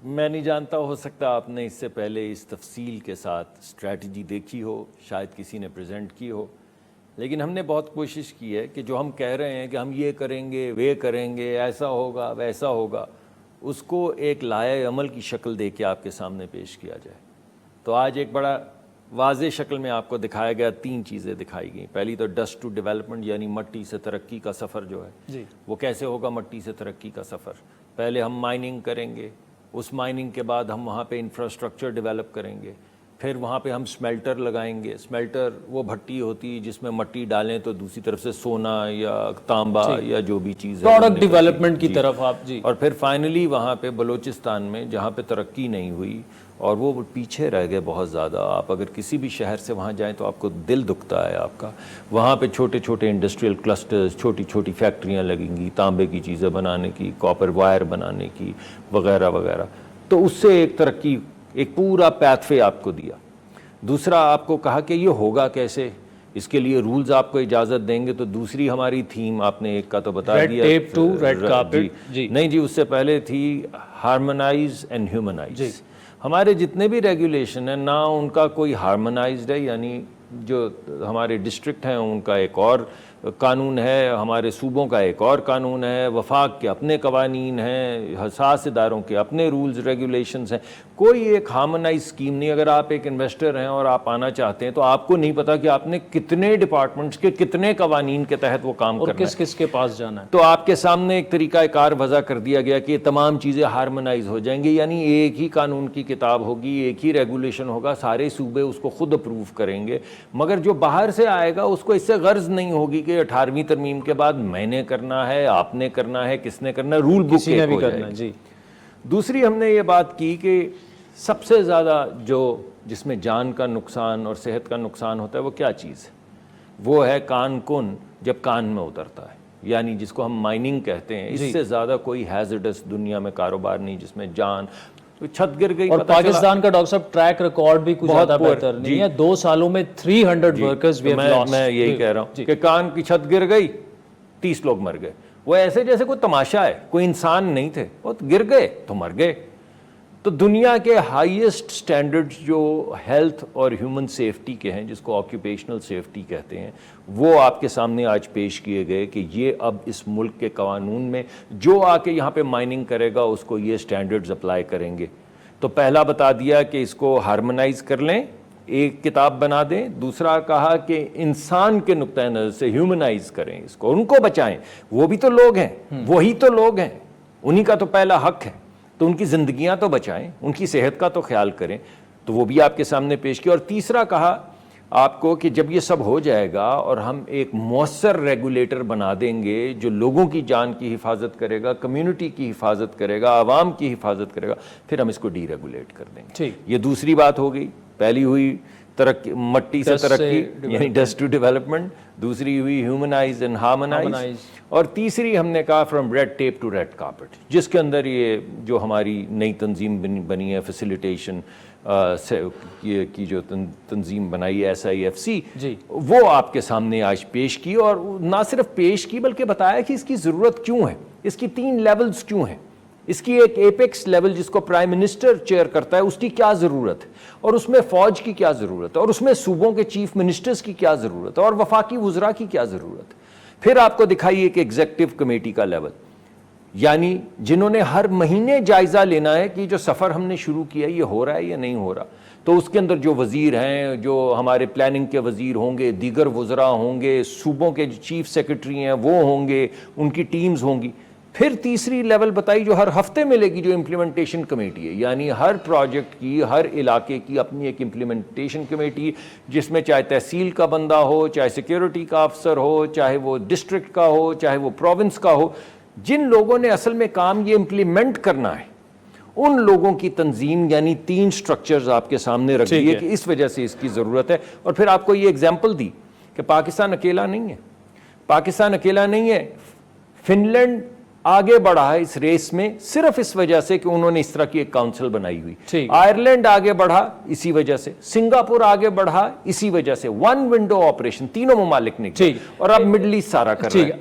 میں نہیں جانتا، ہو سکتا آپ نے اس سے پہلے اس تفصیل کے ساتھ اسٹریٹجی دیکھی ہو، شاید کسی نے پریزنٹ کی ہو، لیکن ہم نے بہت کوشش کی ہے کہ جو ہم کہہ رہے ہیں کہ ہم یہ کریں گے، وہ کریں گے، ایسا ہوگا ویسا ہوگا، اس کو ایک لائحہ عمل کی شکل دے کے آپ کے سامنے پیش کیا جائے۔ تو آج ایک بڑا واضح شکل میں آپ کو دکھایا گیا، 3 چیزیں دکھائی گئیں۔ پہلی تو ڈسٹ ٹو ڈیولپمنٹ، یعنی مٹی سے ترقی کا سفر جو ہے وہ کیسے ہوگا۔ مٹی سے ترقی کا سفر، پہلے ہم مائننگ کریں گے، اس مائننگ کے بعد ہم وہاں پہ انفراسٹرکچر ڈیولپ کریں گے، پھر وہاں پہ ہم سمیلٹر لگائیں گے۔ سمیلٹر وہ بھٹی ہوتی ہے جس میں مٹی ڈالیں تو دوسری طرف سے سونا یا تانبا یا جو بھی چیز ہے پروڈکٹ ڈیولپمنٹ کی طرف آپ اور پھر فائنلی وہاں پہ بلوچستان میں جہاں پہ ترقی نہیں ہوئی اور وہ پیچھے رہ گئے بہت زیادہ، آپ اگر کسی بھی شہر سے وہاں جائیں تو آپ کو دل دکھتا ہے آپ کا۔ وہاں پہ چھوٹے چھوٹے انڈسٹریل کلسٹرز، چھوٹی چھوٹی فیکٹریاں لگیں گی تانبے کی چیزیں بنانے کی، کاپر وائر بنانے کی، وغیرہ وغیرہ۔ تو اس سے ایک ترقی، ایک پورا پیتھ وے آپ کو دیا۔ دوسرا آپ کو کہا کہ یہ ہوگا کیسے، اس کے لیے رولز آپ کو اجازت دیں گے۔ تو دوسری ہماری تھیم آپ نے ایک کا تو بتا دیا، red tape to red carpet. نہیں جی، اس سے پہلے تھی ہارمونائز اینڈ ہیومنائز۔ ہمارے جتنے بھی ریگولیشن ہیں نہ ان کا کوئی ہارمونائزڈ ہے، یعنی جو ہمارے ڈسٹرکٹ ہیں ان کا ایک اور قانون ہے، ہمارے صوبوں کا ایک اور قانون ہے، وفاق کے اپنے قوانین ہیں، حساس اداروں کے اپنے رولز ریگولیشنز ہیں، کوئی ایک ہارمونائز اسکیم نہیں۔ اگر آپ ایک انویسٹر ہیں اور آپ آنا چاہتے ہیں تو آپ کو نہیں پتا کہ آپ نے کتنے ڈپارٹمنٹس کے کتنے قوانین کے تحت وہ کام کرنا ہے، کس کس کے پاس جانا ہے۔ تو آپ کے سامنے ایک طریقہ کار وضع کر دیا گیا کہ یہ تمام چیزیں ہارمونائز ہو جائیں گی، یعنی ایک ہی قانون کی کتاب ہوگی، ایک ہی ریگولیشن ہوگا، سارے صوبے اس کو خود اپروو کریں گے، مگر جو باہر سے آئے گا اس کو اس سے غرض نہیں ہوگی کہ 18ویں ترمیم کے بعد میں نے کرنا ہے، آپ نے کرنا ہے، کس نے کرنا ہے، رول بک کسی نے بھی کرنا ہے۔ جی دوسری ہم نے یہ بات کی کہ سب سے زیادہ جس میں جان کا نقصان اور صحت کا نقصان ہوتا ہے وہ کیا چیز ہے؟ وہ ہے کان کن، جب کان میں اترتا ہے، یعنی جس کو ہم مائننگ کہتے ہیں۔ اس سے زیادہ کوئی ہیزرڈس دنیا میں کاروبار نہیں جس میں جان، چھت گر گئی۔ اور پاکستان کا ڈاکٹر صاحب ٹریک ریکارڈ بھی کچھ زیادہ بہتر نہیں ہے، 2 سالوں میں 300 ورکرز وی ہیو لاسٹ۔ میں یہی کہہ رہا ہوں کہ کان کی چھت گر گئی، 30 لوگ مر گئے۔ وہ ایسے جیسے کوئی تماشا ہے، کوئی انسان نہیں تھے، وہ گر گئے تو مر گئے۔ تو دنیا کے ہائیسٹ سٹینڈرڈز جو ہیلتھ اور ہیومن سیفٹی کے ہیں، جس کو آکیوپیشنل سیفٹی کہتے ہیں، وہ آپ کے سامنے آج پیش کیے گئے کہ یہ اب اس ملک کے قانون میں جو آ کے یہاں پہ مائننگ کرے گا اس کو یہ سٹینڈرڈز اپلائی کریں گے۔ تو پہلا بتا دیا کہ اس کو ہارمونائز کر لیں، ایک کتاب بنا دیں۔ دوسرا کہا کہ انسان کے نقطۂ نظر سے ہیومنائز کریں اس کو، ان کو بچائیں، وہ بھی تو لوگ ہیں، وہی تو لوگ ہیں، انہی کا تو پہلا حق ہے، تو ان کی زندگیاں تو بچائیں، ان کی صحت کا تو خیال کریں۔ تو وہ بھی آپ کے سامنے پیش کیا۔ اور تیسرا کہا آپ کو کہ جب یہ سب ہو جائے گا اور ہم ایک مؤثر ریگولیٹر بنا دیں گے جو لوگوں کی جان کی حفاظت کرے گا، کمیونٹی کی حفاظت کرے گا، عوام کی حفاظت کرے گا، پھر ہم اس کو ڈی ریگولیٹ کر دیں گے۔ یہ دوسری بات ہو گئی۔ پہلی ہوئی ترقی، مٹی سے ترقی یعنی ڈسٹ ٹو ڈیولپمنٹ، دوسری ہوئی ہیومنائز اینڈ ہارمونائز، اور تیسری ہم نے کہا from red tape to red carpet, جس کے اندر یہ جو ہماری نئی تنظیم بنی ہے فیسیلیٹیشن کی جو تنظیم بنائی ہے SIFC، وہ آپ کے سامنے آج پیش کی، اور نہ صرف پیش کی بلکہ بتایا کہ اس کی ضرورت کیوں ہے، اس کی 3 لیولز کیوں ہیں، اس کی ایک ایپیکس لیول جس کو پرائم منسٹر چیئر کرتا ہے اس کی کیا ضرورت ہے، اور اس میں فوج کی کیا ضرورت ہے، اور اس میں صوبوں کے چیف منسٹرز کی کیا ضرورت ہے، اور وفاقی وزراء کی کیا ضرورت ہے۔ پھر آپ کو دکھائیے کہ ایگزیکٹو کمیٹی کا لیول، یعنی جنہوں نے ہر مہینے جائزہ لینا ہے کہ جو سفر ہم نے شروع کیا ہے یہ ہو رہا ہے یا نہیں ہو رہا۔ تو اس کے اندر جو وزیر ہیں، جو ہمارے پلاننگ کے وزیر ہوں گے، دیگر وزراء ہوں گے، صوبوں کے چیف سیکرٹری ہیں وہ ہوں گے، ان کی ٹیمز ہوں گی۔ پھر تیسری لیول بتائی جو ہر ہفتے ملے گی، جو امپلیمنٹیشن کمیٹی ہے، یعنی ہر پروجیکٹ کی، ہر علاقے کی اپنی ایک امپلیمنٹیشن کمیٹی، جس میں چاہے تحصیل کا بندہ ہو، چاہے سیکیورٹی کا افسر ہو، چاہے وہ ڈسٹرکٹ کا ہو، چاہے وہ پروونس کا ہو، جن لوگوں نے اصل میں کام یہ امپلیمنٹ کرنا ہے ان لوگوں کی تنظیم، یعنی 3 سٹرکچرز آپ کے سامنے رکھ دیے کہ اس وجہ سے اس کی ضرورت ہے۔ اور پھر آپ کو یہ ایگزامپل دی کہ پاکستان اکیلا نہیں ہے، پاکستان اکیلا نہیں ہے، فن لینڈ آگے بڑھا ہے اس ریس میں صرف اس وجہ سے کہ انہوں نے اس طرح کی ایک کاؤنسل بنائی ہوئی، آئرلینڈ آگے بڑھا اسی وجہ سے، سنگاپور آگے بڑھا اسی وجہ سے، 1 ونڈو آپریشن 3 ممالک نے کی، اور اب مڈل ایسٹ سارا کر رہا ہے۔